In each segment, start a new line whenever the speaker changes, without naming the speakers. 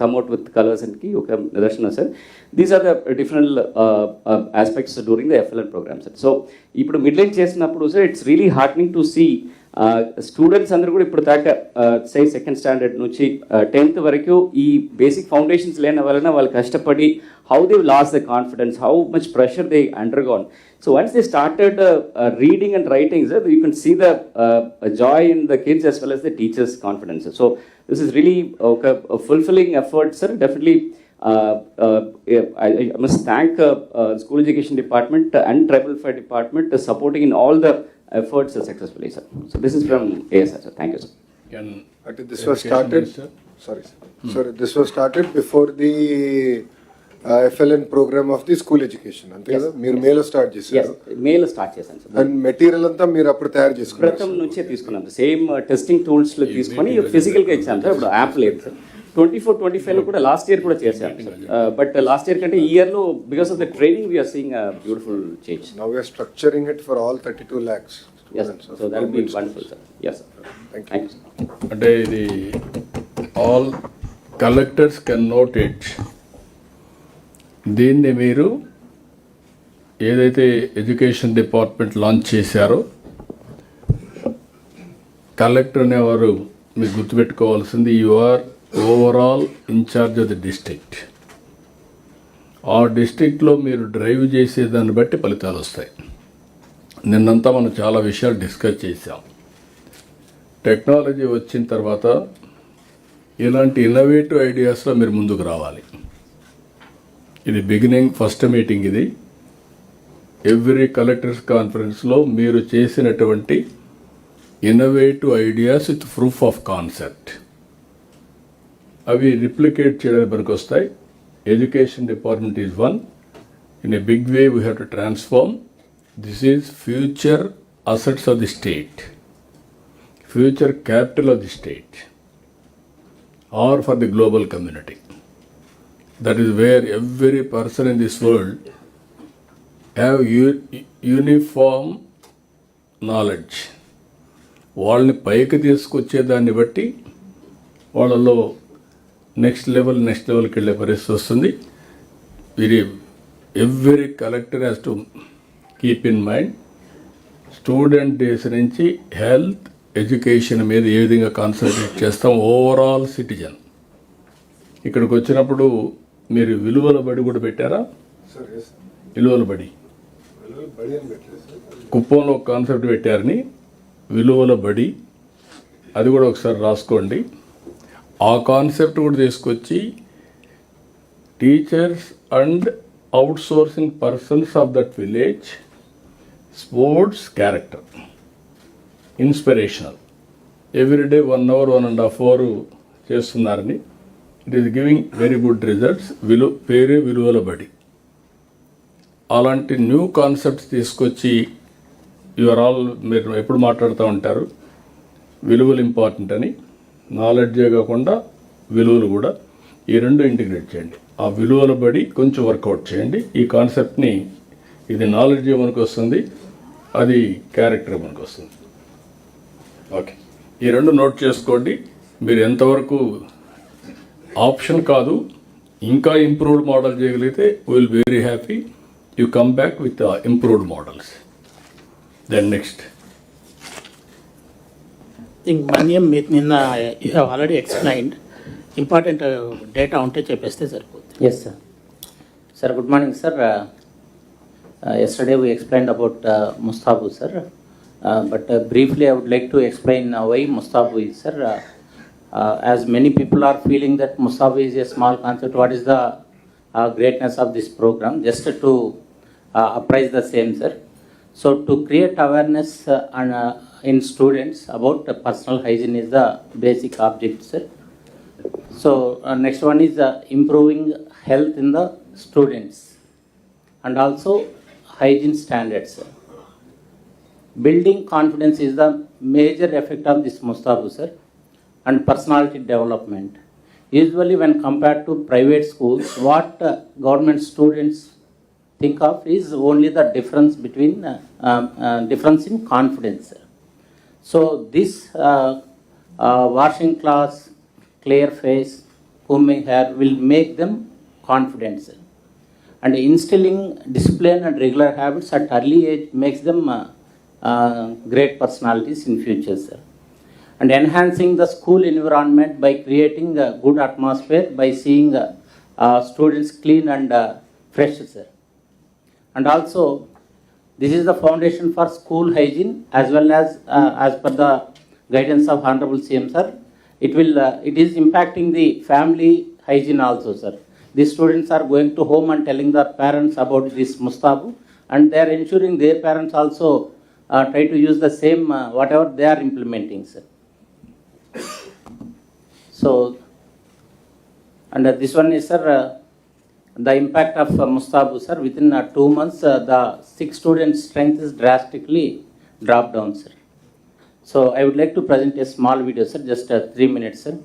come out with colors and ki oka nidarshana sir. These are the different aspects during the FLN program sir. So ఇప్పుడు mid line చేసినప్పుడు sir it's really heartening to see students అందరూ కూడా ఇప్పుడు దాకా సే second standard నుంచి 10th వరకు ఈ basic foundations లేని వలన వాళ్ళు కష్టపడి how they lose the confidence, how much pressure they undergone. So once they started reading and writing sir, you can see the joy in the kids as well as the teachers' confidence. So this is really a fulfilling effort sir. Definitely I must thank School Education Department and Tribal Affairs Department supporting in all the efforts successfully, sir. So this is from ASR, sir. Thank you, sir.
This was started. Sorry, sir. Sorry, this was started before the FLN program of the school education. Ante kada meer May start chesaru.
Yes, May start chesanu sir.
And material anta meer appudu tayaru cheskunaru.
Pratham nunche తీసుకున్నాం same testing tools లో తీసుకొని physical గా ఇచ్చాం sir. ఇప్పుడు app లేదు sir. 24-25 లో కూడా last year కూడా చేశాం సార్. బట్ లాస్ట్ ఇయర్ కంటే ఈ ఇయర్ లో because of the training we are seeing beautiful change.
Now we are structuring it for all 32 lakhs.
Yes, so that will be wonderful sir. Yes sir.
Thank you.
Thank you, sir.
అంటే ఇది all collectors can note it. దీన్ని మీరు ఏదైతే education department launch చేశారో, collector అనేవారు మీరు గుర్తుపెట్టుకోవాల్సింది you are overall incharge of the district. ఆ డిస్ట్రిక్ట్లో మీరు డ్రైవ్ చేసేదాన్ని బట్టి ఫలితాలు వస్తాయి. నిన్నంతా మనం చాలా విషయాలు డిస్కస్ చేసాం. టెక్నాలజీ వచ్చిన తర్వాత ఇలాంటి ఇన్నోవేటివ్ ఐడియాస్లో మీరు ముందుకు రావాలి. ఇది బిగినింగ్ ఫస్ట్ మీటింగ్. ఇది ఎవ్రీ కలెక్టర్స్ కాన్ఫరెన్స్లో మీరు చేసినటువంటి innovative ideas with proof of concept అవి రిప్లికేట్ చేయడానికి పనికి వస్తాయి. Education department is one. In a big way we have to transform. This is future assets of the state, future capital of the state are for the global community. That is where every person in this world have uniform knowledge. వాళ్ళని పైకి తీసుకొచ్చేదాన్ని బట్టి వాళ్ళలో next లెవెల్కి వెళ్ళే పరిస్థితి వస్తుంది. ఇది every collector has to keep in mind. Student days నుంచి హెల్త్, ఎడ్యుకేషన్ మీద ఏ విధంగా కాన్సన్ట్రేట్ చేస్తాం. ఓవరాల్ సిటిజన్ ఇక్కడికి వచ్చినప్పుడు మీరు విలువల బడి కూడా పెట్టారా? విలువల బడి కుప్పంలో ఒక కాన్సెప్ట్ పెట్టారని, విలువల బడి అది కూడా ఒకసారి రాసుకోండి. ఆ కాన్సెప్ట్ కూడా తీసుకొచ్చి teachers and outsourcing persons of that village sports character inspirational everyday 1 hour 1.5 hour చేస్తున్నారని. It is giving very good results. పేరే విలువల బడి. అలాంటి న్యూ కాన్సెప్ట్స్ తీసుకొచ్చి యువర్ ఆల్ మీరు ఎప్పుడు మాట్లాడుతూ ఉంటారు విలువలు ఇంపార్టెంట్ అని. నాలెడ్జే కాకుండా విలువలు కూడా, ఈ రెండు ఇంటిగ్రేట్ చేయండి. ఆ విలువల బడి కొంచెం వర్కౌట్ చేయండి. ఈ కాన్సెప్ట్ని ఇది నాలెడ్జ్ మనకు వస్తుంది, అది క్యారెక్టర్ మనకు వస్తుంది. ఓకే, ఈ రెండు నోట్ చేసుకోండి. మీరు ఎంతవరకు ఆప్షన్ కాదు, ఇంకా ఇంప్రూవ్డ్ మోడల్ చేయగలిగితే will very happy. You come back with improved models. Then next
think మన్యం మీకు నిన్న you have already explained. Important data ఉంటే చెప్పేస్తే సరిపోతుంది.
Yes, sir. Sir, good morning, sir. Yesterday we explained about Mustabu, sir. But briefly, I would like to explain why Mustabu is, sir. As many people are feeling that Mustabu is a small concept, what is the greatness of this program? Just to apprise the same, sir. So, to create awareness in students about personal hygiene is the basic object, sir. So, next one is improving health in the students and also hygiene standards. Building confidence is the major effect of this Mustabu, sir, and personality development. Usually when compared to private schools, what government students think of is only the difference between difference in confidence. So this washing class, clear face, whom may have will make them confident, sir. And instilling discipline and regular habits at early age makes them great personalities in future, sir. And enhancing the school environment by creating a good atmosphere by seeing students clean and fresh, sir. And also, this is the foundation for school hygiene as well as per the guidance of Honorable CM, sir. It is impacting the family hygiene also, sir. These students are going to home and telling their parents about this Mustabu, and they are ensuring their parents also try to use the same whatever they are implementing, sir. So, and this one is, sir, the impact of Mustabu, sir. Within 2 months, the 6 students' strength is drastically dropped down, sir. So, I would like to present a small video, sir, just 3 minutes, sir.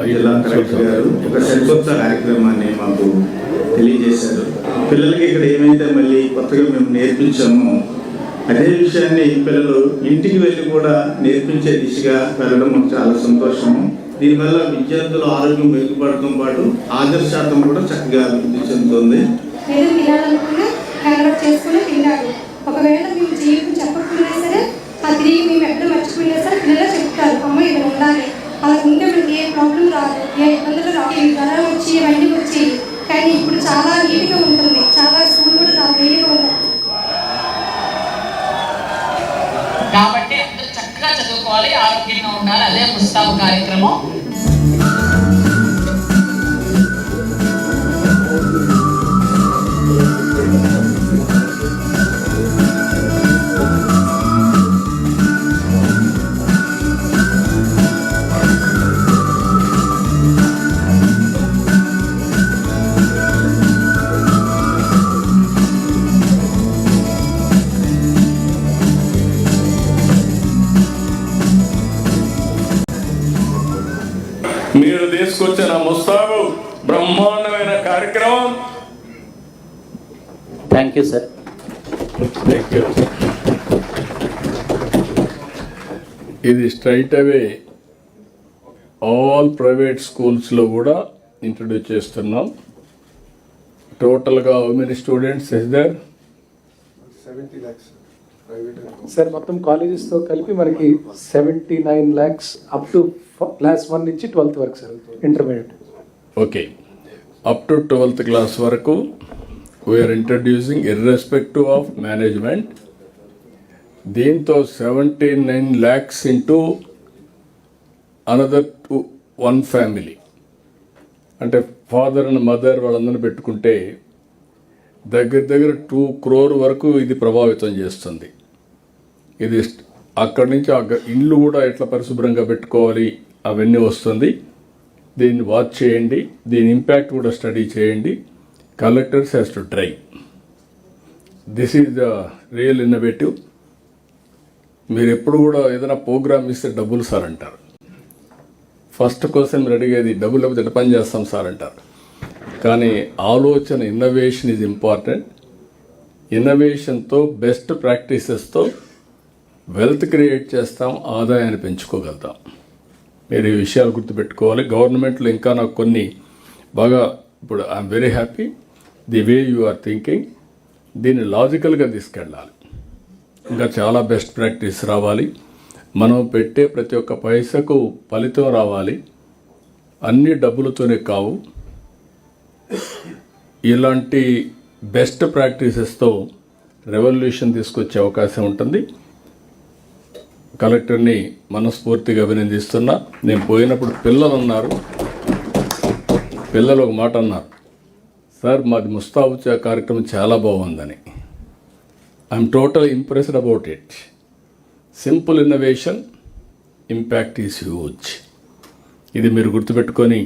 జిల్లా collector గారు ఒక సరికొత్త కార్యక్రమాన్ని మాకు తెలియజేశారు. పిల్లలకి ఇక్కడ ఏమైతే మళ్ళీ కొత్తగా మేము నేర్పించామో అదే విషయాన్ని పిల్లలు ఇంటికి వెళ్ళి కూడా నేర్పించే దిశగా వెళ్ళడం మాకు చాలా సంతోషము. దీనివల్ల విద్యార్థుల ఆరోగ్యం మెరుగుపడటం పాటు హాజరు శాతం కూడా చక్కగా అభివృద్ధి చెందుతుంది.
ఒకవేళ మేము జీవితం చెప్పకపోయినా సరే ఆ తిరిగి మేము ఎక్కడ మర్చిపోయినా సరే పిల్లలు చెప్తారు, అమ్మ ఇక్కడ ఉండాలి, అలా ఉంటే మనకి ఏ ప్రాబ్లం రాదు, ఏ ఇబ్బందులు రాదు, జ్వరం వచ్చి ఇవన్నీ వచ్చి. కానీ ఇప్పుడు చాలా నీట్గా ఉంటుంది, చాలా స్కూల్ కూడా చాలా నీట్గా ఉంటుంది.
కాబట్టి అందరూ చక్కగా చదువుకోవాలి, ఆరోగ్యంగా ఉండాలి. అదే ముస్తాబు కార్యక్రమం.
మీరు తీసుకొచ్చిన ముస్తాబు బ్రహ్మాండమైన కార్యక్రమం.
Thank you sir.
Thank you. ఇది స్ట్రైట్ అవే ఆల్ ప్రైవేట్ స్కూల్స్లో కూడా ఇంట్రడ్యూస్ చేస్తున్నాం. టోటల్గా how many students is there?
70 lakhs
sir మొత్తం కాలేజెస్తో కలిపి మనకి 79 lakhs అప్ టు క్లాస్ 1 నుంచి 12th వరకు sir, intermediate.
Okay, up to 12th class వరకు we're introducing irrespective of management. దీంతో 79 lakhs ఇంటూ అనదర్ 1 ఫ్యామిలీ, అంటే ఫాదర్ అండ్ మదర్ వాళ్ళందరినీ పెట్టుకుంటే దగ్గర దగ్గర 2 crore వరకు ఇది ప్రభావితం చేస్తుంది. ఇది అక్కడి నుంచి ఇల్లు కూడా ఎట్లా పరిశుభ్రంగా పెట్టుకోవాలి అవన్నీ వస్తుంది. దీన్ని వాచ్ చేయండి, దీని ఇంపాక్ట్ కూడా స్టడీ చేయండి. Collectors has to try. This is the real innovative. మీరు ఎప్పుడు కూడా ఏదైనా ప్రోగ్రామ్ ఇస్తే డబ్బులు సార్ అంటారు. ఫస్ట్ క్వశ్చన్ మీరు అడిగేది డబ్బులు లేకపోతే ఎట్లా పని చేస్తాం సార్ అంటారు. కానీ ఆలోచన, ఇన్నోవేషన్ ఈజ్ ఇంపార్టెంట్. ఇన్నోవేషన్తో, బెస్ట్ ప్రాక్టీసెస్తో వెల్త్ క్రియేట్ చేస్తాం, ఆదాయాన్ని పెంచుకోగలుగుతాం. మీరు ఈ విషయాలు గుర్తుపెట్టుకోవాలి. గవర్నమెంట్లో ఇంకా నాకు కొన్ని బాగా, ఇప్పుడు I'm very happy the way you are thinking. దీన్ని లాజికల్గా తీసుకెళ్ళాలి. ఇంకా చాలా బెస్ట్ ప్రాక్టీస్ రావాలి. మనం పెట్టే ప్రతి ఒక్క పైసకు ఫలితం రావాలి. అన్ని డబ్బులతోనే కావు. ఇలాంటి బెస్ట్ ప్రాక్టీసెస్తో రెవల్యూషన్ తీసుకొచ్చే అవకాశం ఉంటుంది. కలెక్టర్ని మనస్ఫూర్తిగా అభినందిస్తున్నా. నేను పోయినప్పుడు పిల్లలు అన్నారు, పిల్లలు ఒక మాట అన్నారు, సార్ మాది ముస్తాబు కార్యక్రమం చాలా బాగుందని. I'm total impressed about it. Simple innovation, impact is huge. ఇది మీరు గుర్తుపెట్టుకొని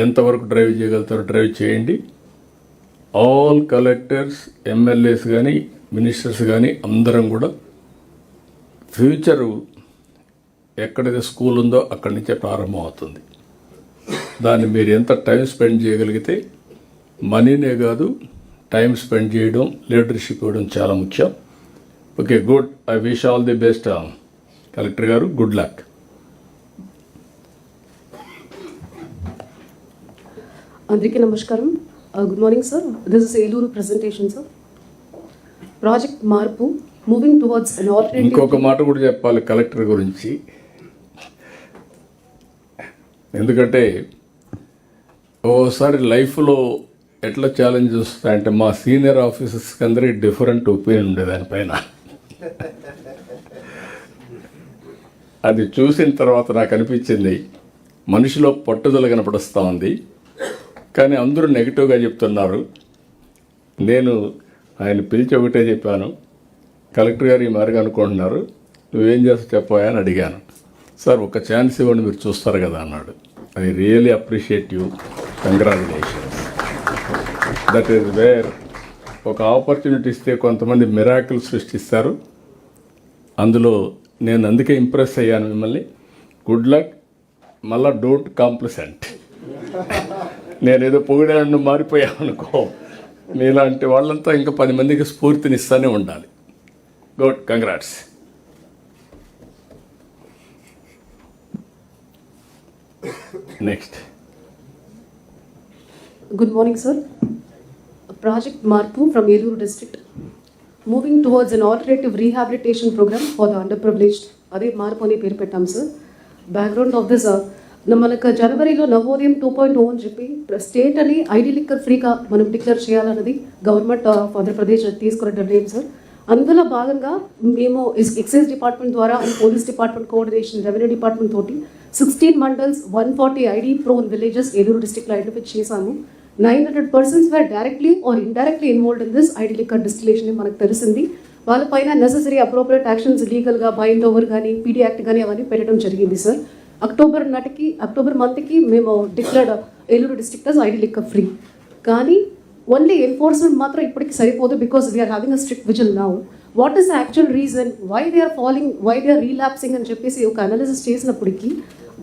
ఎంతవరకు డ్రైవ్ చేయగలుగుతారో డ్రైవ్ చేయండి. ఆల్ కలెక్టర్స్, ఎమ్మెల్యేస్ కానీ, మినిస్టర్స్ కానీ అందరం కూడా ఫ్యూచరు ఎక్కడైతే స్కూల్ ఉందో అక్కడి నుంచే ప్రారంభం అవుతుంది. దాన్ని మీరు ఎంత టైం స్పెండ్ చేయగలిగితే, మనీనే కాదు టైం స్పెండ్ చేయడం, లీడర్షిప్ ఇవ్వడం చాలా ముఖ్యం. Okay, good. I wish all the best collector గారు. Good luck.
అందరికీ నమస్కారం. Good morning sir. This is Eluru presentation sir. Project Marpu moving towards an alternative.
ఇంకొక మాట కూడా చెప్పాలి కలెక్టర్ గురించి. ఎందుకంటే ఓసారి లైఫ్లో ఎట్లా ఛాలెంజ్ వస్తాయంటే, మా సీనియర్ ఆఫీసర్స్కి అందరికీ డిఫరెంట్ ఒపీనియన్ ఉండే దానిపైన. అది చూసిన తర్వాత నాకు అనిపించింది మనిషిలో పట్టుదల కనపడుస్తూ ఉంది. కానీ అందరూ నెగిటివ్గా చెప్తున్నారు. నేను ఆయన పిలిచి ఒకటే చెప్పాను, కలెక్టర్ గారు ఈ మార్గం అనుకుంటున్నారు, నువ్వేం చేస్తా చెప్పాయా అని అడిగాను. సార్ ఒక ఛాన్స్ ఇవ్వండి మీరు చూస్తారు కదా అన్నాడు. I really appreciate you. Congratulations. That is where ఒక ఆపర్చునిటీ ఇస్తే కొంతమంది మిరాకిల్ సృష్టిస్తారు. అందులో నేను అందుకే ఇంప్రెస్ అయ్యాను మిమ్మల్ని. Good luck. మళ్ళా డోంట్ కాంప్లిసెంట్. నేనేదో పొగిడాను మారిపోయాను అనుకో. మీలాంటి వాళ్ళంతా ఇంకా 10 మందికి స్ఫూర్తినిస్తూనే ఉండాలి. Good, congrats. Next.
Good morning, sir. Project Marpu from Eluru district, moving towards an alternative rehabilitation program for the underprivileged. అదే మార్పు అని పేరు పెట్టాం సార్. బ్యాక్గ్రౌండ్ ఆఫ్ దిస్, మనకు జనవరిలో నవోదయం 2.0 అని చెప్పి స్టేట్ అని ఐడి లిక్కర్ ఫ్రీగా మనం డిక్లేర్ చేయాలన్నది గవర్నమెంట్ ఆఫ్ ఆంధ్రప్రదేశ్ తీసుకున్న నిర్ణయం సార్. అందులో భాగంగా మేము ఎక్సైజ్ డిపార్ట్మెంట్ ద్వారా police department coordination, revenue department తోటి 16 mandals 140 ID prone villages Eluru డిస్ట్రిక్ట్లో ఐడెంటిఫై చేశాము. 900 persons were directly or indirectly involved in this ID liquor distillation అని మనకు తెలిసింది. వాళ్ళపైన నెసెసరీ అప్రోప్రియేట్ యాక్షన్స్ లీగల్గా బైండ్ ఓవర్ కానీ, పీడీ యాక్ట్ కానీ అవన్నీ పెట్టడం జరిగింది సార్. అక్టోబర్ మంత్కి మేము declared Eluru district as ID liquor free. కానీ ఓన్లీ ఎన్ఫోర్స్మెంట్ మాత్రం ఇప్పటికి సరిపోదు, because we're having a strict vigil now. What is the actual reason why they are following, why they are relapsing అని చెప్పేసి ఒక అనాలిసిస్ చేసినప్పటికీ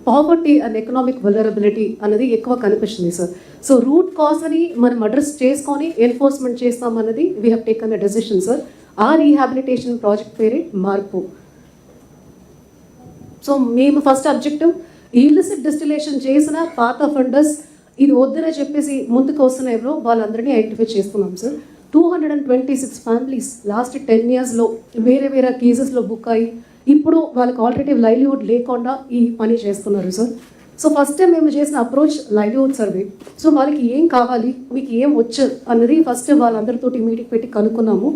పావర్టీ అండ్ ఎకనామిక్ వలరబిలిటీ అనేది ఎక్కువ కనిపిస్తుంది సార్. సో రూట్ కాజ్ అని మనం అడ్రస్ చేసుకొని ఎన్ఫోర్స్మెంట్ చేస్తామన్నది we have taken a decision sir. ఆ రీహాబిలిటేషన్ ప్రాజెక్ట్ పేరే మార్పు. సో మేము ఫస్ట్ అబ్జెక్టివ్, ఇల్లిసిట్ డిస్టిలేషన్ చేసిన పాత అఫెండర్స్ ఇది వద్దనే చెప్పేసి ముందుకు వస్తున్న ఎవరో వాళ్ళందరినీ ఐడెంటిఫై చేస్తున్నాం సార్. 226 ఫ్యామిలీస్ లాస్ట్ 10 yearsలో వేరే వేరే కేసెస్లో బుక్ అయ్యి ఇప్పుడు వాళ్ళకి ఆల్టర్నేటివ్ లైవ్లీహుడ్ లేకుండా ఈ పని చేస్తున్నారు సార్. సో ఫస్ట్ టైం మేము చేసిన అప్రోచ్ లైవ్లీహుడ్ సర్వే. సో వాళ్ళకి ఏం కావాలి, మీకు ఏం వచ్చు అన్నది ఫస్ట్ వాళ్ళందరితోటి మీటింగ్ పెట్టి కనుక్కున్నాము.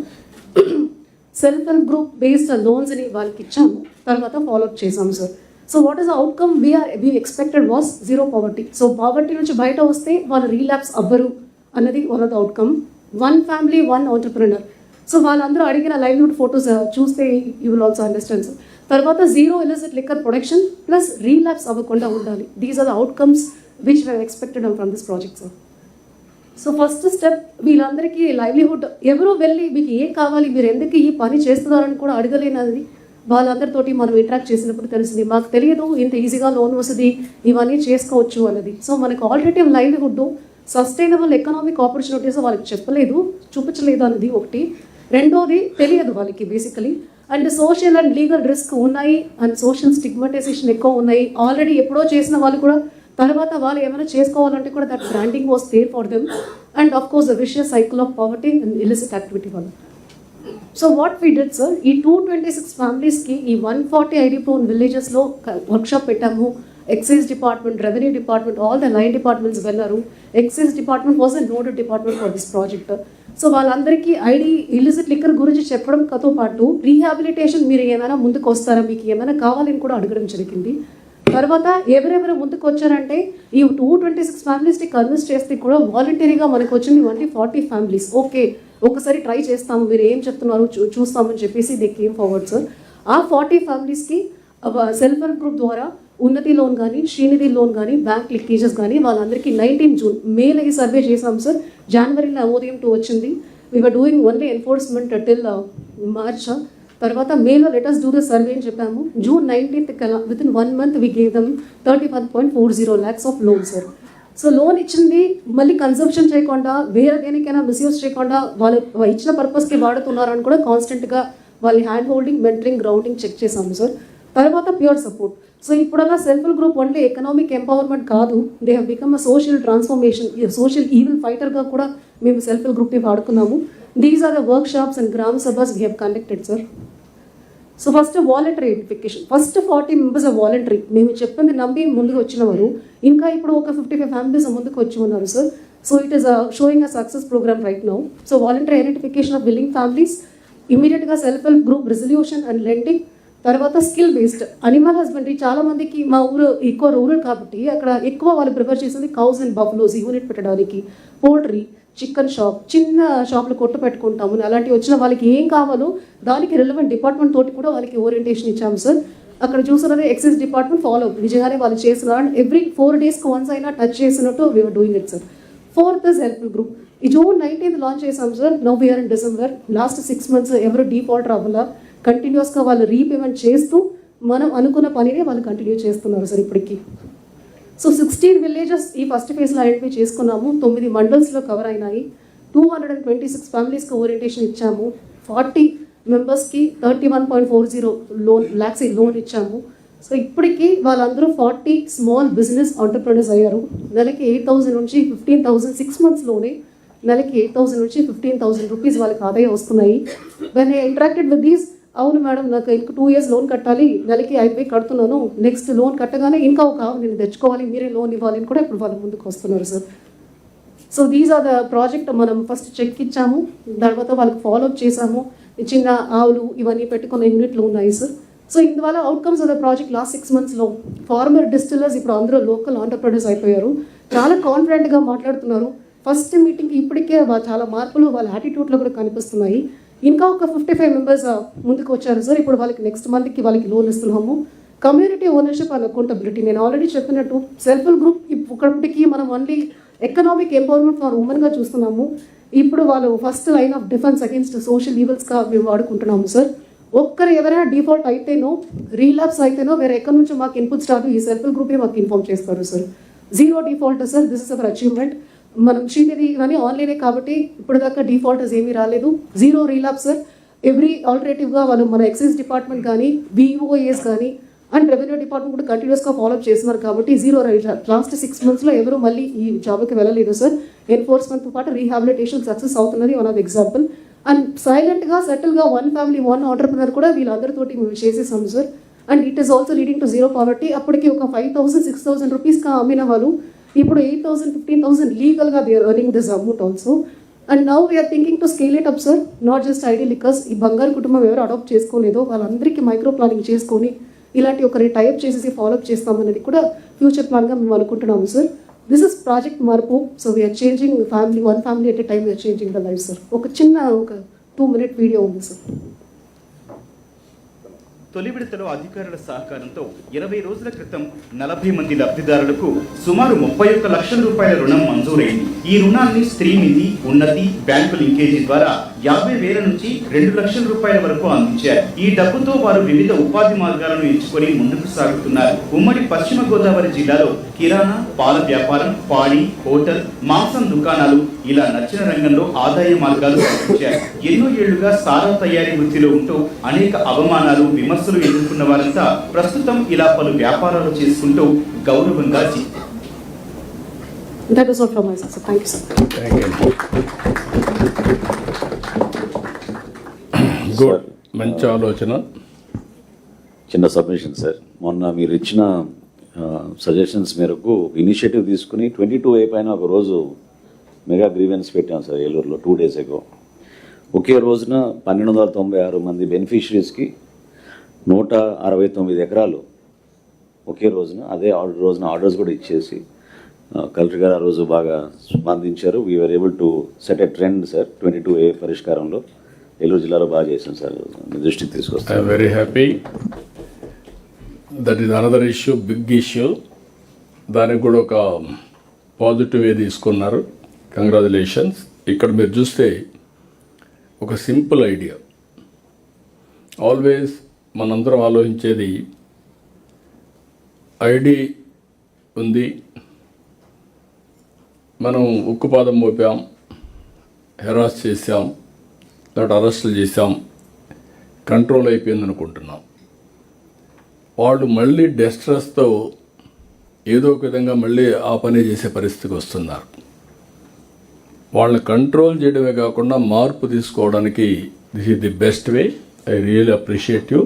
సెల్ఫ్ హెల్ప్ గ్రూప్ బేస్డ్ లోన్స్ని వాళ్ళకి ఇచ్చాము, తర్వాత ఫాలోఅప్ చేసాము sir. So what is the outcome we expected was zero poverty. So poverty నుంచి బయట వస్తే వాళ్ళు రీలాప్స్ అవ్వరు అన్నది one of the outcome. One family one entrepreneur. So వాళ్ళందరూ అడిగిన లైవ్లీహుడ్ ఫొటోస్ చూస్తే you will also understand sir. తర్వాత zero illicit liquor production plus relapse అవ్వకుండా ఉండాలి. These are the outcomes which we expected from this project sir. So first step వీళ్ళందరికీ livelihood, ఎవరో వెళ్ళి మీకు ఏం కావాలి, మీరు ఎందుకు ఈ పని చేస్తున్నారని కూడా అడగలేనది వాళ్ళందరితోటి మనం ఇంటరాక్ట్ చేసినప్పుడు తెలిసింది. మాకు తెలియదు ఇంత ఈజీగా లోన్ వస్తుంది, ఇవన్నీ చేసుకోవచ్చు అన్నది. సో మనకు alternative livelihood, sustainable economic opportunities వాళ్ళకి చెప్పలేదు, చూపించలేదు అన్నది ఒకటి. రెండోది తెలియదు వాళ్ళకి basically. And social and legal risk ఉన్నాయి, అండ్ సోషల్ స్టిగ్మటైజేషన్ ఎక్కువ ఉన్నాయి. ఆల్రెడీ ఎప్పుడో చేసిన వాళ్ళు కూడా తర్వాత వాళ్ళు ఏమైనా చేసుకోవాలంటే కూడా that branding was there for them. And of course the vicious cycle of poverty and illicit activity వల్ల. So what we did sir, ఈ 226 ఫ్యామిలీస్కి ఈ 140 ఐడి ప్రోన్ విలేజెస్లో వర్క్షాప్ పెట్టాము. Excise department, revenue department, all the 9 departments వెళ్ళారు. Excise department was a nodal department for this project. So వాళ్ళందరికీ ID illicit liquor గురించి చెప్పడంతో పాటు రీహాబిలిటేషన్ మీరు ఏమైనా ముందుకు వస్తారా, మీకు ఏమైనా కావాలని కూడా అడగడం జరిగింది. తర్వాత ఎవరెవరు ముందుకు వచ్చారంటే ఈ 226 ఫ్యామిలీస్ని కన్విన్స్ చేస్తే కూడా వాలంటరీగా మనకు వచ్చింది ఓన్లీ 40 ఫ్యామిలీస్. ఓకే ఒకసారి ట్రై చేస్తాము, మీరు ఏం చెప్తున్నారు చూస్తామని చెప్పేసి దే కేమ్ ఫార్వర్డ్ సార్. ఆ 40 ఫ్యామిలీస్కి సెల్ఫ్ హెల్ప్ గ్రూప్ ద్వారా ఉన్నతి లోన్ కానీ, శ్రీనిధి లోన్ కానీ, బ్యాంక్ లింకేజెస్ కానీ వాళ్ళందరికీ 19 జూన్ మేలో ఈ సర్వే చేసాం సార్. జనవరిలో ఉదయం 2 వచ్చింది. We are doing only enforcement till March. తర్వాత మేలో లెటర్స్ డూ ద సర్వే అని చెప్పాము. జూన్ 19th కల్లా with in 1 month we gave dum 31.40 lakhs of loan sir. So loan ఇచ్చింది మళ్ళీ కన్సంప్షన్ చేయకుండా, వేరే దేనికైనా మిస్యూజ్ చేయకుండా వాళ్ళు ఇచ్చిన పర్పస్కి వాడుతున్నారని కూడా కాన్స్టెంట్గా వాళ్ళ hand holding, mentoring, grounding check చేసాము సార్. తర్వాత ప్యూర్ సపోర్ట్. సో ఇప్పుడన్నా self help group only economic empowerment కాదు, they have become a social transformation, social evil ఫైటర్గా కూడా మేము సెల్ఫ్ హెల్ప్ గ్రూప్ని వాడుకున్నాము. These are the workshops and gram sabhas we have conducted sir. So first voluntary identification, first 40 members voluntary, మేము చెప్పింది నమ్మి ముందుకు వచ్చిన వారు. ఇంకా ఇప్పుడు ఒక 55 ఫ్యామిలీస్ ముందుకు వచ్చి ఉన్నారు sir. So it is showing a success program right now. So voluntary identification of willing families, ఇమీడియట్గా self help group resolution and lending. తర్వాత స్కిల్ బేస్డ్ అనిమల్ హస్బెండరీ, చాలా మందికి మా ఊరు ఎక్కువ రూరల్ కాబట్టి అక్కడ ఎక్కువ వాళ్ళు ప్రిఫర్ చేసేది కౌస్ అండ్ బఫ్లోస్ యూనిట్ పెట్టడానికి, పోల్ట్రీ, చికెన్ షాప్, చిన్న షాప్లు కొట్టు పెట్టుకుంటాము. అలాంటివి వచ్చిన వాళ్ళకి ఏం కావాలో దానికి రిలవెంట్ డిపార్ట్మెంట్ తోటి కూడా వాళ్ళకి ఓరియంటేషన్ ఇచ్చాము సార్. అక్కడ చూస్తున్నది ఎక్సైజ్ డిపార్ట్మెంట్ ఫాలో అప్ నిజంగానే వాళ్ళు చేస్తున్నారు. అండ్ ఎవ్రీ 4 daysకి వన్స్ అయినా టచ్ చేసినట్టు we are doing it sir. 4th self group ఈ జూన్ 19th లాంచ్ చేసాం sir. Now we are in December. Last 6 months ఎవరు డీఫాల్ట్ అవ్వాలా, కంటిన్యూస్గా వాళ్ళు రీపేమెంట్ చేస్తూ మనం అనుకున్న పనినే వాళ్ళు కంటిన్యూ చేస్తున్నారు సార్ ఇప్పటికీ. సో 16 villages ఈ ఫస్ట్ ఫేజ్లో ఐడెంటిఫై చేసుకున్నాము. 9 మండల్స్లో కవర్ అయినాయి. 226 ఫ్యామిలీస్కి ఓరియంటేషన్ ఇచ్చాము. 40 members-కి 31.40 lakhs లోన్ ఇచ్చాము. సో ఇప్పటికీ వాళ్ళందరూ 40 స్మాల్ బిజినెస్ ఆంటర్ప్రెనర్స్ అయ్యారు. నెలకి 8,000 నుంచి 15,000, 6 monthsలోనే నెలకి 8,000 నుంచి 15,000 rupees వాళ్ళకి ఆదాయం వస్తున్నాయి. When I interacted with these, అవును మేడం నాకు ఇంకా 2 years లోన్ కట్టాలి, నెలకి 5,000 కడుతున్నాను, నెక్స్ట్ లోన్ కట్టగానే ఇంకా ఒక నేను తెచ్చుకోవాలి, మీరే లోన్ ఇవ్వాలి అని కూడా ఇప్పుడు వాళ్ళ ముందుకు వస్తున్నారు sir. So these are the project. మనం ఫస్ట్ చెక్ ఇచ్చాము, తర్వాత వాళ్ళకి ఫాలోఅప్ చేసాము. చిన్న ఆవులు ఇవన్నీ పెట్టుకున్న యూనిట్లు ఉన్నాయి సార్. సో ఇందువల్ల outcomes of the project last 6 monthsలో ఫార్మర్ డిస్టిల్లర్స్ ఇప్పుడు అందరూ లోకల్ ఆంటర్ప్రెనర్స్ అయిపోయారు. చాలా కాన్ఫిడెంట్గా మాట్లాడుతున్నారు. ఫస్ట్ మీటింగ్కి ఇప్పటికే చాలా మార్పులు వాళ్ళ యాటిట్యూడ్లో కూడా కనిపిస్తున్నాయి. ఇంకా ఒక 55 members ముందుకు వచ్చారు సార్. ఇప్పుడు వాళ్ళకి నెక్స్ట్ మంత్కి వాళ్ళకి లోన్ ఇస్తున్నాము. కమ్యూనిటీ ఓనర్షిప్ అండ్ అకౌంటబిలిటీ, నేను ఆల్రెడీ చెప్పినట్టు సెల్ఫ్ హెల్ప్ గ్రూప్ ఇప్పటికీ మనం ఓన్లీ ఎకనామిక్ ఎంపవర్మెంట్ ఫర్ ఉమెన్గా చూస్తున్నాము. ఇప్పుడు వాళ్ళు first line of defence against social ఈవెల్స్గా మేము వాడుకుంటున్నాము సార్. ఒక్కరు ఎవరైనా డిఫాల్ట్ అయితేనో, రీలాప్స్ అయితేనో వేరే ఎక్కడి నుంచో మాకు ఇన్పుట్స్ రాదు, ఈ సెల్ఫ్ హెల్ప్ గ్రూపే మాకు ఇన్ఫార్మ్ చేస్తారు sir. 0 default sir. This is our achievement. మనం శ్రీనిధి ఇవన్నీ ఆన్లైనే కాబట్టి ఇప్పుడు దాకా డిఫాల్టర్స్ ఏమీ రాలేదు. 0 రీలాప్స్ సార్. ఎవ్రీ ఆల్టర్నేటివ్గా వాళ్ళు మన ఎక్సైజ్ డిపార్ట్మెంట్ కానీ, VOAs కానీ అండ్ రెవెన్యూ డిపార్ట్మెంట్ కూడా కంటిన్యూస్గా ఫాలోఅప్ చేస్తున్నారు కాబట్టి 0 రీలాప్స్. లాస్ట్ 6 monthsలో ఎవరు మళ్ళీ ఈ జాబ్కి వెళ్ళలేదు సార్. ఎన్ఫోర్స్మెంట్తో పాటు రీహాబిలిటేషన్ సక్సెస్ అవుతున్నది వన్ ఆఫ్ ఎగ్జాంపుల్. అండ్ సైలెంట్గా సెటిల్గా 1 family 1 entrepreneur కూడా వీళ్ళందరితోటి మేము చేసేసాము sir. And it is also leading to 0 poverty. అప్పటికి ఒక 5,000, 6,000 rupeesగా అమ్మిన వాళ్ళు ఇప్పుడు 8,000, 15,000 లీగల్గా they are earning this amount also. And now we are thinking to scale it up sir. Not just ID liquors. ఈ బంగారు కుటుంబం ఎవరు అడాప్ట్ చేసుకోలేదో వాళ్ళందరికీ మైక్రో ప్లానింగ్ చేసుకొని ఇలాంటి ఒకరి టైప్ చేసేసి ఫాలోఅప్ చేస్తామనేది కూడా ఫ్యూచర్ ప్లాన్గా మేము అనుకుంటున్నాము sir. This is Project Marpu, so we are changing family, one family at a time we are changing the lives, sir. ఒక చిన్న 2-minute వీడియో ఉంది సార్.
తొలి విడతలో అధికారుల సహకారంతో 20 రోజుల క్రితం 40 మంది లబ్ధిదారులకు సుమారు 31 లక్షల రూపాయల రుణం మంజూరైంది. ఈ రుణాన్ని స్త్రీ నిధి, ఉన్నతి, బ్యాంకు లింకేజీ ద్వారా 50,000 నుంచి 2 లక్షల రూపాయల వరకు అందించారు. ఈ డబ్బుతో వారు వివిధ ఉపాధి మార్గాలను ఎంచుకొని ముందుకు సాగుతున్నారు. ఉమ్మడి పశ్చిమ గోదావరి జిల్లాలో కిరాణా, పాల వ్యాపారం, పాడి, హోటల్, మాంసం దుకాణాలు ఇలా నచ్చిన రంగంలో ఆదాయ మార్గాలు కల్పించారు. ఎన్నో ఏళ్లుగా సారా తయారీ వృత్తిలో ఉంటూ అనేక అవమానాలు, విమర్శలు ఎదుర్కొన్న వారంతా ప్రస్తుతం ఇలా పలు వ్యాపారాలు చేసుకుంటూ గౌరవంగా
That is all from my side, sir. Thank you, sir.
Good, మంచి ఆలోచన.
చిన్న సబ్మిషన్ సార్, మొన్న మీరు ఇచ్చిన సజెషన్స్ మేరకు ఇనిషియేటివ్ తీసుకుని 22A పైన ఒక రోజు మెగా గ్రీవెన్స్ పెట్టాం సార్ ఏలూరులో 2 days ago. ఒకే రోజున 1296 మంది బెనిఫిషరీస్కి 169 ఎకరాలు ఒకే రోజున అదే రోజున ఆర్డర్స్ కూడా ఇచ్చేసి కలెక్టర్ గారు ఆ రోజు బాగా స్పందించారు. We are able to set a trend sir. 22A పరిష్కారంలో ఏలూరు జిల్లాలో బాగా చేశాం సార్, మీ దృష్టికి తీసుకొస్తాం.
I'm very happy. That is another issue, big issue. దానికి కూడా ఒక పాజిటివ్ వే తీసుకున్నారు. కంగ్రాచులేషన్స్. ఇక్కడ మీరు చూస్తే ఒక సింపుల్ ఐడియా. ఆల్వేస్ మనందరం ఆలోచించేది ఐడి ఉంది, మనం ఉక్కుపాదం మోపాం, హెరాస్ చేసాం, లేకపోతే అరెస్టులు చేసాం, కంట్రోల్ అయిపోయింది అనుకుంటున్నాం. వాళ్ళు మళ్ళీ డెస్ట్రెస్తో ఏదో ఒక విధంగా మళ్ళీ ఆ పని చేసే పరిస్థితికి వస్తున్నారు. వాళ్ళని కంట్రోల్ చేయడమే కాకుండా మార్పు తీసుకోవడానికి this is the best way. I really appreciate you.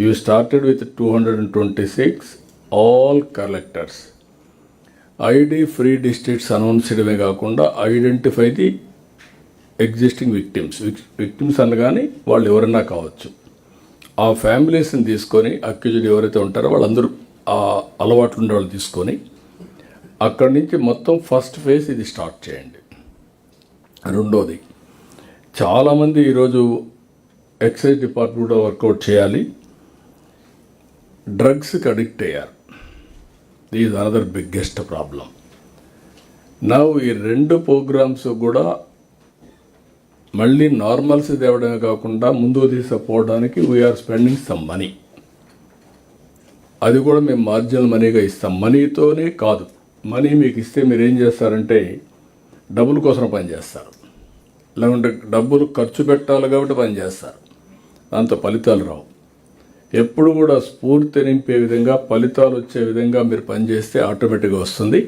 You started with 226 all collectors. ID free districts announce చేయడమే కాకుండా ఐడెంటిఫై ది ఎగ్జిస్టింగ్ విక్టిమ్స్ అనగానే వాళ్ళు ఎవరైనా కావచ్చు. ఆ ఫ్యామిలీస్ని తీసుకొని అక్యూజ్డ్ ఎవరైతే ఉంటారో వాళ్ళందరూ ఆ అలవాట్లు ఉండే వాళ్ళు తీసుకొని అక్కడి నుంచి మొత్తం ఫస్ట్ ఫేజ్ ఇది స్టార్ట్ చేయండి. రెండోది, చాలామంది ఈరోజు ఎక్సైజ్ డిపార్ట్మెంట్ కూడా వర్కౌట్ చేయాలి. డ్రగ్స్కి అడిక్ట్ అయ్యారు. The is another biggest problem. నా ఈ 2 ప్రోగ్రామ్స్ కూడా మళ్ళీ నార్మల్స్ తేవడమే కాకుండా ముందుకు తీసుకుపోవడానికి వీఆర్ స్పెండింగ్ సమ్ మనీ. అది కూడా మేము మార్జినల్ మనీగా ఇస్తాం. మనీతోనే కాదు, మనీ మీకు ఇస్తే మీరు ఏం చేస్తారంటే డబ్బుల కోసం పనిచేస్తారు, లేకుంటే డబ్బులు ఖర్చు పెట్టాలి కాబట్టి పనిచేస్తారు. దాంతో ఫలితాలు రావు. ఎప్పుడు కూడా స్ఫూర్తి నింపే విధంగా, ఫలితాలు వచ్చే విధంగా మీరు పనిచేస్తే ఆటోమేటిక్గా వస్తుంది.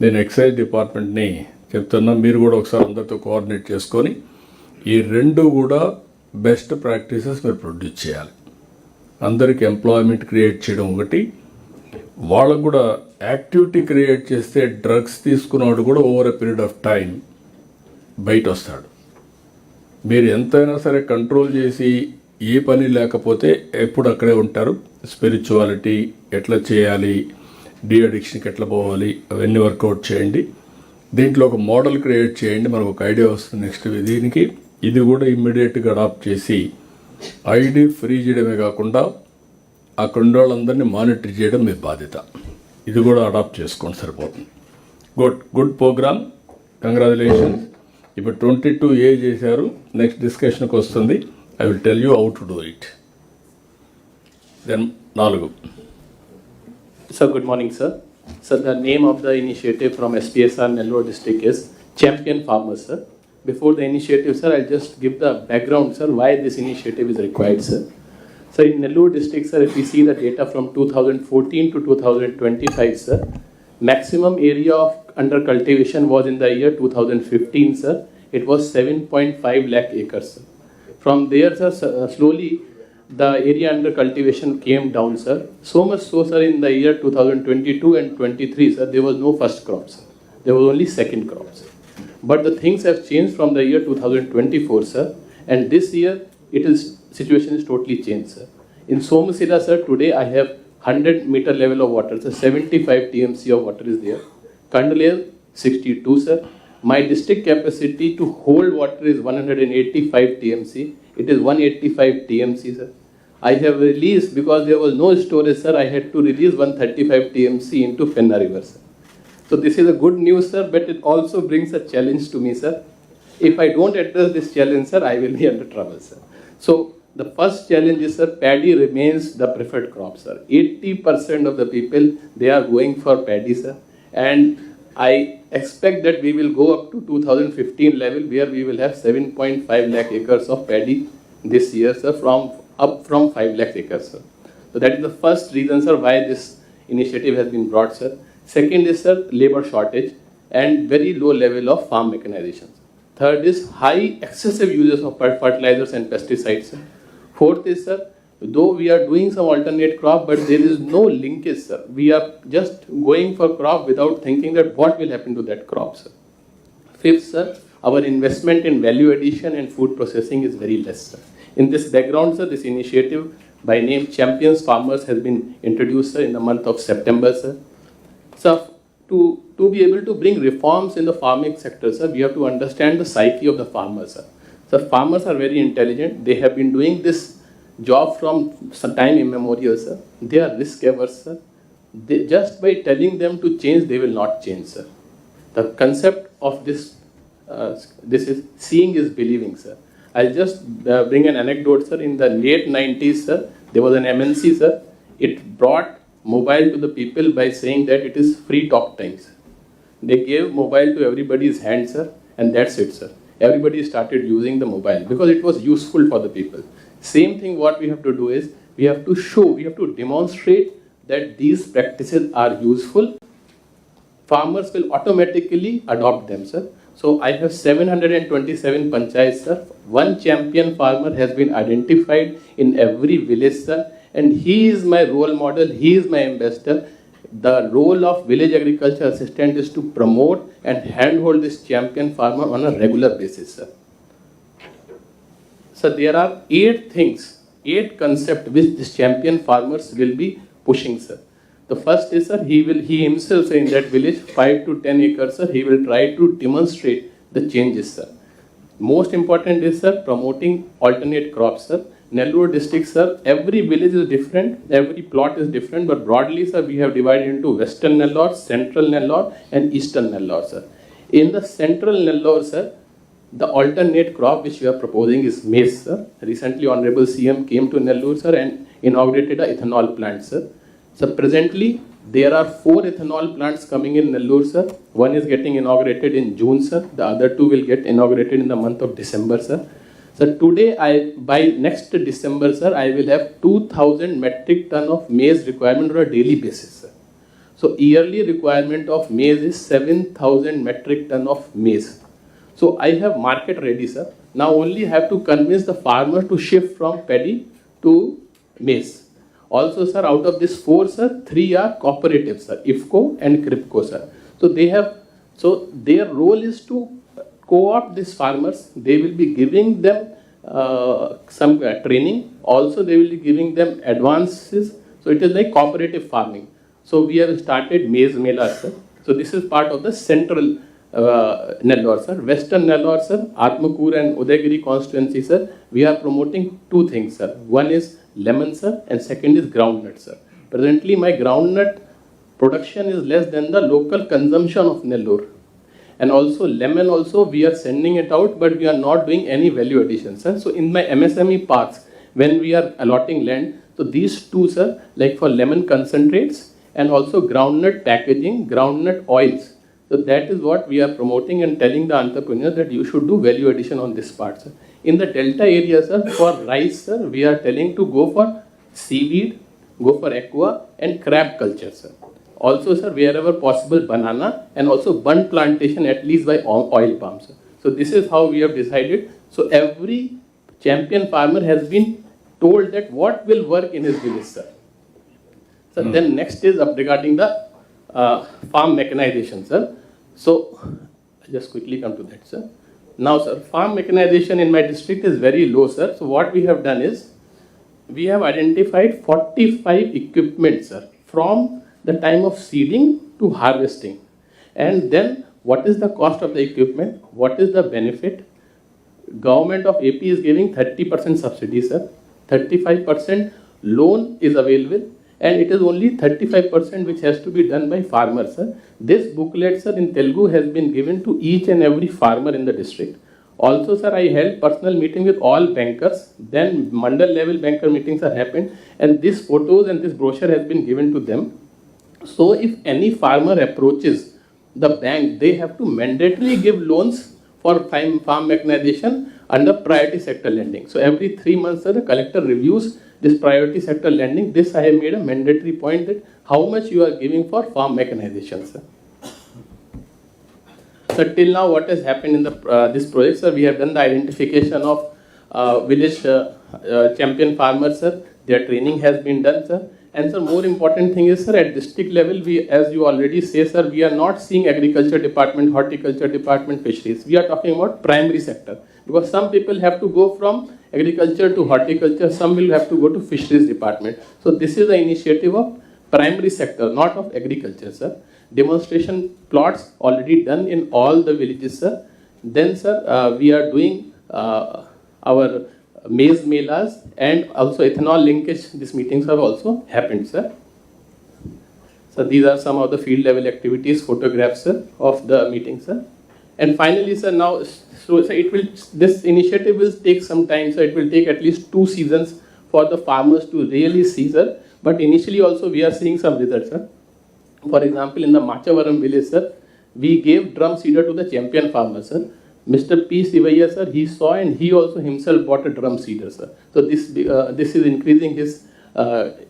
నేను ఎక్సైజ్ డిపార్ట్మెంట్ని చెప్తున్నా, మీరు కూడా ఒకసారి అందరితో కోఆర్డినేట్ చేసుకొని ఈ 2 కూడా బెస్ట్ ప్రాక్టీసెస్ మీరు ప్రొడ్యూస్ చేయాలి. అందరికీ ఎంప్లాయ్మెంట్ క్రియేట్ చేయడం ఒకటి, వాళ్ళకు కూడా యాక్టివిటీ క్రియేట్ చేస్తే డ్రగ్స్ తీసుకున్నవాడు కూడా over a period of time బయట వస్తాడు. మీరు ఎంతైనా సరే కంట్రోల్ చేసి ఏ పని లేకపోతే ఎప్పుడు అక్కడే ఉంటారు. స్పిరిచువాలిటీ ఎట్లా చేయాలి, డీ అడిక్షన్కి ఎట్లా పోవాలి, అవన్నీ వర్కౌట్ చేయండి. దీంట్లో ఒక మోడల్ క్రియేట్ చేయండి. మనకు ఒక ఐడియా వస్తుంది నెక్స్ట్ దీనికి. ఇది కూడా ఇమ్మీడియట్గా అడాప్ట్ చేసి ఐడి ఫ్రీ చేయడమే కాకుండా అక్కడ ఉండే వాళ్ళందరినీ మానిటర్ చేయడం మీ బాధ్యత. ఇది కూడా అడాప్ట్ చేసుకోండి, సరిపోతుంది. Good program, congratulations. ఇప్పుడు 22A చేశారు. నెక్స్ట్ డిస్కషన్కి వస్తుంది. I will tell you how to do it. Then 4.
Sir, good morning, sir. Sir, the name of the initiative from SPSR Nellore district is Champion Farmers, sir. Before the initiative, sir, I'll just give the background, sir, why this initiative is required, sir. So in Nellore district, sir, if we see the data from 2014 to 2025, sir, maximum area of under cultivation was in the year 2015, sir. It was 7.5 lakh acres, sir. From there, sir, slowly the area under cultivation came down, sir. So much so, sir, in the year 2022 and 23, sir, there was no first crop, sir. There was only second crop, sir. But the things have changed from the year 2024, sir. And this year, situation is totally changed, sir. In Somasila, sir, today I have 100-meter level of water, so 75 TMC of water is there. Kandalel 62, sir. My district capacity to hold water is 185 TMC. It is 185 TMC, sir. I have released, because there was no storage, sir, I had to release 135 TMC into Fenna River, sir. So this is a good news, sir, but it also brings a challenge to me, sir. If I don't address this challenge, sir, I will be under trouble, sir. So the first challenge is, sir, paddy remains the preferred crop, sir. 80% of the people, they are going for paddy, sir. And I expect that we will go up to 2015 level, where we will have 7.5 lakh acres of paddy this year, sir, up from 5 lakh acres, sir. So that is the first reason, sir, why this initiative has been brought, sir. Second is, sir, labor shortage and very low level of farm mechanization. Third is high excessive uses of fertilizers and pesticides, sir. Fourth is, sir, though we are doing some alternate crop, but there is no linkage, sir. We are just going for crop without thinking that what will happen to that crop, sir. Fifth, sir, our investment in value addition and food processing is very less, sir. In this background, sir, this initiative by name Champions Farmers has been introduced, sir, in the month of September, sir. So to be able to bring reforms in the farming sector, sir, we have to understand the psyche of the farmers, sir. So farmers are very intelligent. They have been doing this job from some time immemorial, sir. They are risk averse, sir. Just by telling them to change, they will not change, sir. The concept of this is seeing is believing, sir. I'll just bring an anecdote, sir. In the late 90s, sir, there was an MNC, sir. It brought mobile to the people by saying that it is free talk times. They gave mobile to everybody's hand, sir, and that's it, sir. Everybody started using the mobile because it was useful for the people. Same thing what we have to do is, we have to show, we have to demonstrate that these practices are useful. Farmers will automatically adopt them, sir. So I have 727 panchayats, sir. One champion farmer has been identified in every village, sir. And he is my role model, he is my ambassador. The role of village agriculture assistant is to promote and handhold this champion farmer on a regular basis, sir. So there are 8 things, 8 concepts which this champion farmers will be pushing, sir. The first is, sir, he himself, sir, in that village, 5 to 10 acres, sir, he will try to demonstrate the changes, sir. Most important is, sir, promoting alternate crops, sir. Nellore district, sir, every village is different, every plot is different, but broadly, sir, we have divided into Western Nellore, Central Nellore, and Eastern Nellore, sir. In the Central Nellore, sir, the alternate crop which we are proposing is maize, sir. Recently, Honorable CM came to Nellore, sir, and inaugurated an ethanol plant, sir. So presently, there are 4 ethanol plants coming in Nellore, sir. One is getting inaugurated in June, sir. The other 2 will get inaugurated in the month of December, sir. So today, by next December, sir, I will have 2,000 metric ton of maize requirement on a daily basis, sir. So yearly requirement of maize is 7,000 metric ton of maize. So I have market ready, sir. Now only have to convince the farmer to shift from paddy to maize. Also, sir, out of this 4, sir, 3 are cooperatives, sir, IFCO and CRIPCO, sir. So their role is to co-opt these farmers. They will be giving them some training. Also, they will be giving them advances. So it is like cooperative farming. So we have started maize mela, sir. So this is part of the Central Nellore, sir. Western Nellore, sir, Atmakur and Udayagiri constituency, sir. We are promoting 2 things, sir. One is lemon, sir, and second is groundnut, sir. Presently, my groundnut production is less than the local consumption of Nellore. And also lemon also, we are sending it out, but we are not doing any value addition, sir. So in my MSME parks, when we are allotting land, so these 2, sir, like for lemon concentrates and also groundnut packaging, groundnut oils. So that is what we are promoting and telling the entrepreneurs that you should do value addition on this part, sir. In the delta area, sir, for rice, sir, we are telling to go for seaweed, go for aqua and crab culture, sir. Also, sir, wherever possible, banana and also bun plantation at least by oil palm, sir. So this is how we have decided. So every champion farmer has been told that what will work in his village, sir. So then next is regarding the farm mechanization, sir. So I'll just quickly come to that, sir. Now, sir, farm mechanization in my district is very low, sir. So what we have done is, we have identified 45 equipment, sir, from the time of seeding to harvesting. And then what is the cost of the equipment? What is the benefit? Government of AP is giving 30% subsidy, sir. 35% loan is available, and it is only 35% which has to be done by farmers, sir. This booklet, sir, in Telugu has been given to each and every farmer in the district. Also, sir, I held personal meeting with all bankers. Then mandal level banker meetings are happened, and these photos and this brochure has been given to them. So if any farmer approaches the bank, they have to mandatorily give loans for farm mechanization under priority sector lending. So every 3 months, sir, the collector reviews this priority sector lending. This I have made a mandatory point that how much you are giving for farm mechanization, sir. So till now, what has happened in this project, sir, we have done the identification of village champion farmers, sir. Their training has been done, sir. And sir, more important thing is, sir, at district level, we, as you already say, sir, we are not seeing agriculture department, horticulture department, fisheries. We are talking about primary sector, because some people have to go from agriculture to horticulture, some will have to go to fisheries department. So this is the initiative of primary sector, not of agriculture, sir. Demonstration plots already done in all the villages, sir. Then, sir, we are doing our maize melas and also ethanol linkage. These meetings have also happened, sir. So these are some of the field level activities, photographs, sir, of the meeting, sir. And finally, sir, now, so this initiative will take some time, so it will take at least 2 seasons for the farmers to really see, sir. But initially also we are seeing some results, sir. For example, in the Machavaram village, sir, we gave drum seeder to the champion farmer, sir. Mr. P. Sivaya, sir, he saw and he also himself bought a drum seeder, sir. So this is increasing his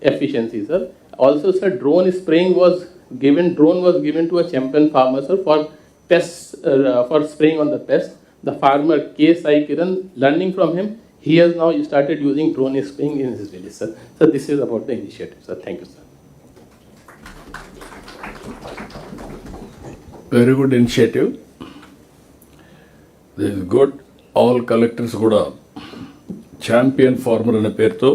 efficiency, sir. Also, sir, drone was given to a champion farmer, sir, for pests, for spraying on the pest. The farmer K. Sai Kiran, learning from him, he has now started using drone spraying in his village, sir. So this is about the initiative, sir. Thank you, sir.
Very good initiative. This is good. All collectors కూడా champion farmer అనే పేరుతో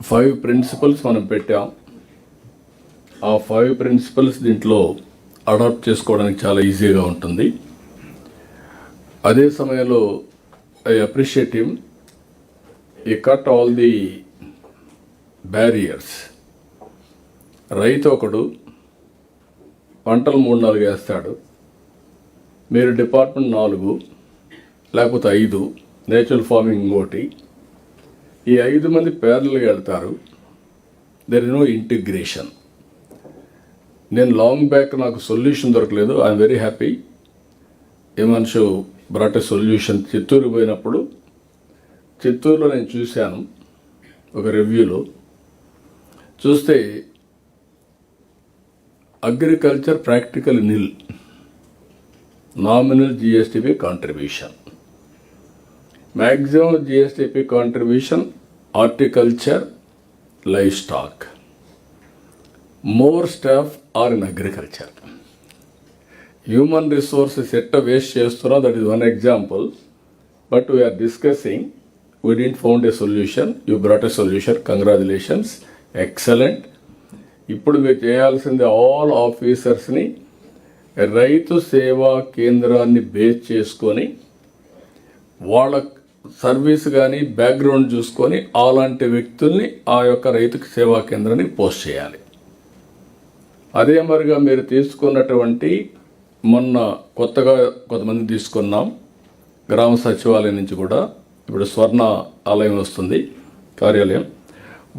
5 principles మనం పెట్టాం. ఆ 5 principles దీంట్లో adapt చేసుకోవడానికి చాలా ఈజీగా ఉంటుంది. అదే సమయంలో ఐ అప్రిషియేట్ హిమ్. ఈ కట్ ఆల్ ది బ్యారియర్స్. రైతు ఒకడు పంటలు 3-4 వేస్తాడు, మీరు డిపార్ట్మెంట్ 4 లేకపోతే 5, నేచురల్ ఫార్మింగ్ ఇంకోటి, ఈ 5 మంది ప్యారల్గా వెళ్తారు. There is no integration. నేను లాంగ్ బ్యాక్ నాకు సొల్యూషన్ దొరకలేదు. I'm very happy Himanshu brought a solution. Chittoor పోయినప్పుడు చిత్తూరులో నేను చూశాను ఒక రివ్యూలో, చూస్తే agriculture practical nil, nominal GSTP contribution, maximum GSTP contribution horticulture, live stock, more staff are in agriculture. Human resources ఎట్ట వేస్ట్ చేస్తున్నా, that is one example. But we are discussing, we didn't found a solution. You brought a solution. Congratulations, excellent. ఇప్పుడు మీరు చేయాల్సింది all ఆఫీసర్స్ని రైతు సేవా కేంద్రాన్ని base చేసుకొని వాళ్ళ సర్వీస్ కానీ బ్యాక్గ్రౌండ్ చూసుకొని అలాంటి వ్యక్తుల్ని ఆ యొక్క రైతు సేవా కేంద్రానికి పోస్ట్ చేయాలి. అదే మరిగా మీరు తీసుకున్నటువంటి మొన్న కొత్తగా కొంతమంది తీసుకున్నాం గ్రామ సచివాలయం నుంచి కూడా, ఇప్పుడు స్వర్ణ ఆలయం వస్తుంది కార్యాలయం,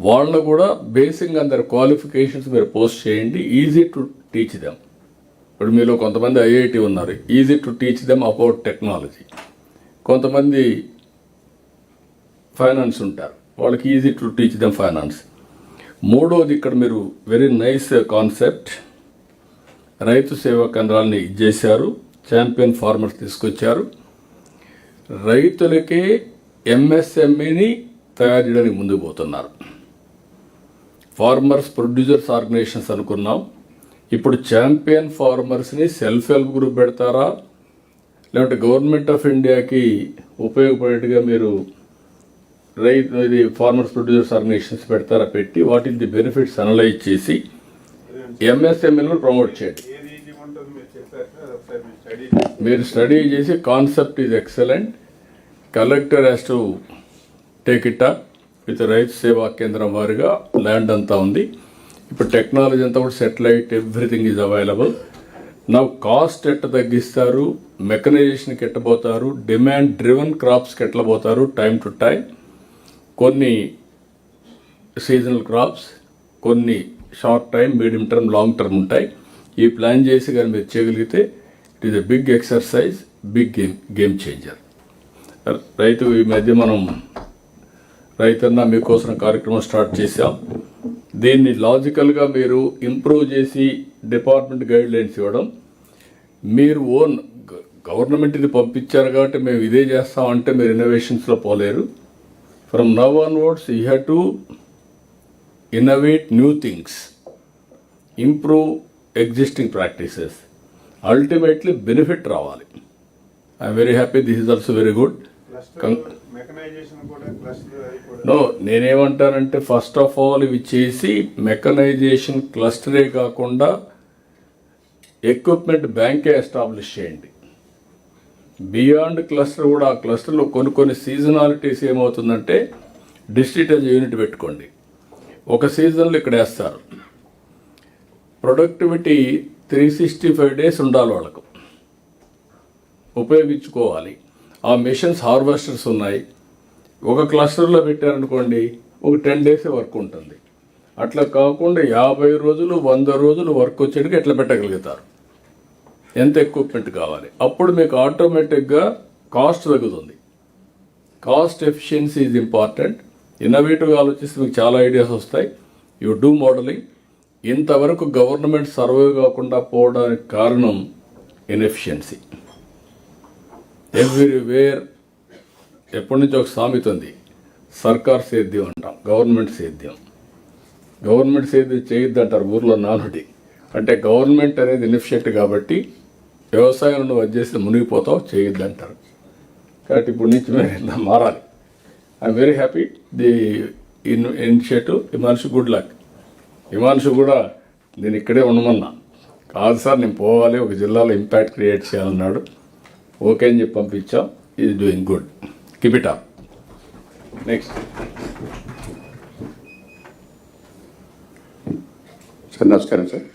వాళ్ళను కూడా బేసిక్గా అందరి క్వాలిఫికేషన్స్ మీరు పోస్ట్ చేయండి. Easy to teach them. ఇప్పుడు మీలో కొంతమంది IIT ఉన్నారు, easy to teach them about technology. కొంతమంది ఫైనాన్స్ ఉంటారు, వాళ్ళకి easy to teach them finance. మూడోది, ఇక్కడ మీరు వెరీ నైస్ కాన్సెప్ట్, రైతు సేవా కేంద్రాలని చేశారు, ఛాంపియన్ ఫార్మర్స్ తీసుకొచ్చారు. రైతులకే MSMEని తయారు చేయడానికి ముందుకు పోతున్నారు. ఫార్మర్స్ ప్రొడ్యూసర్స్ ఆర్గనైజేషన్స్ అనుకున్నాం, ఇప్పుడు ఛాంపియన్ ఫార్మర్స్ని సెల్ఫ్ హెల్ప్ గ్రూప్ పెడతారా, లేదంటే గవర్నమెంట్ ఆఫ్ ఇండియాకి ఉపయోగపడేట్టుగా మీరు ఇది ఫార్మర్స్ ప్రొడ్యూసర్స్ ఆర్గనైజేషన్స్ పెడతారా, పెట్టి what is the benefits analyse చేసి MSMEలను ప్రమోట్ చేయండి. మీరు స్టడీ చేసి concept is excellent, collector has to take it up with రైతు సేవా కేంద్రం వారిగా ల్యాండ్ అంతా ఉంది. ఇప్పుడు టెక్నాలజీ అంతా కూడా సెటిలైట్, ఎవ్రీథింగ్ ఈజ్ అవైలబుల్. నా కాస్ట్ ఎట్ట తగ్గిస్తారు, మెకనైజేషన్కి ఎట్టబోతారు, డిమాండ్ డ్రివన్ క్రాప్స్కి ఎట్లా పోతారు, టైం టు టైం. కొన్ని సీజనల్ క్రాప్స్, కొన్ని short time, medium term, long term ఉంటాయి. ఈ ప్లాన్ చేసి కానీ మీరు చేయగలిగితే it is a big exercise, big game changer. రైతు ఈ మధ్య మనం రైతన్న మీకోసం కార్యక్రమం స్టార్ట్ చేశాం. దీన్ని లాజికల్గా మీరు ఇంప్రూవ్ చేసి డిపార్ట్మెంట్ గైడ్ లైన్స్ ఇవ్వడం, మీరు ఓన్ గవర్నమెంట్ ఇది పంపించారు కాబట్టి మేము ఇదే చేస్తామంటే మీరు ఇన్నోవేషన్స్లో పోలేరు. From now onwards you have to innovate new things, improve existing practices, ultimately benefit రావాలి. I'm very happy, this is also very good. No, నేనేమంటానంటే ఫస్ట్ ఆఫ్ ఆల్ ఇవి చేసి మెకనైజేషన్ క్లస్టరే కాకుండా ఎక్విప్మెంట్ బ్యాంకే ఎస్టాబ్లిష్ చేయండి. బియాండ్ క్లస్టర్ కూడా, ఆ క్లస్టర్లో కొన్ని సీజనాలిటీస్ ఏమవుతుందంటే డిస్ట్రిక్ట్ యాజ్ యూనిట్ పెట్టుకోండి. ఒక సీజన్లో ఇక్కడ వేస్తారు, ప్రొడక్టివిటీ 365 డేస్ ఉండాలి, వాళ్ళకు ఉపయోగించుకోవాలి. ఆ మెషిన్స్, హార్వెస్టర్స్ ఉన్నాయి. ఒక క్లస్టర్లో పెట్టారనుకోండి, ఒక 10 డేస్ వర్క్ ఉంటుంది. అట్లా కాకుండా 50 రోజులు 100 రోజులు వర్క్ వచ్చేటికి ఎట్లా పెట్టగలుగుతారు, ఎంత ఎక్విప్మెంట్ కావాలి. అప్పుడు మీకు ఆటోమేటిక్గా కాస్ట్ తగ్గుతుంది. Cost efficiency is important. ఇన్నోవేటివ్గా ఆలోచిస్తే మీకు చాలా ఐడియాస్ వస్తాయి. You do modelling. ఇంతవరకు గవర్నమెంట్ సర్వైవ్ కాకుండా పోవడానికి కారణం ఇన్ఎఫిషియన్సీ. ఎవ్రీవేర్ ఎప్పటి నుంచి ఒక సామెత ఉంది, సర్కార్ సేద్యం అంటాం, గవర్నమెంట్ సేద్యం. గవర్నమెంట్ సేద్యం చేయొద్దు అంటారు ఊర్లో నానుడి. అంటే గవర్నమెంట్ అనేది ఇన్ఎఫిషియెంట్ కాబట్టి వ్యవసాయం నువ్వు అది చేస్తే మునిగిపోతావు, చేయొద్దు అంటారు. కాబట్టి ఇప్పుడు నుంచి మేము మారాలి. I'm very happy the initiative. Himanshu, good luck. Himanshu కూడా నేను ఇక్కడే ఉండమన్నా, కాదు సార్ నేను పోవాలి, ఒక జిల్లాలో ఇంపాక్ట్ క్రియేట్ చేయాలన్నాడు. ఓకే అని చెప్పి పంపించాం. Is doing good, keep it up. Next
sir, నమస్కారం సార్.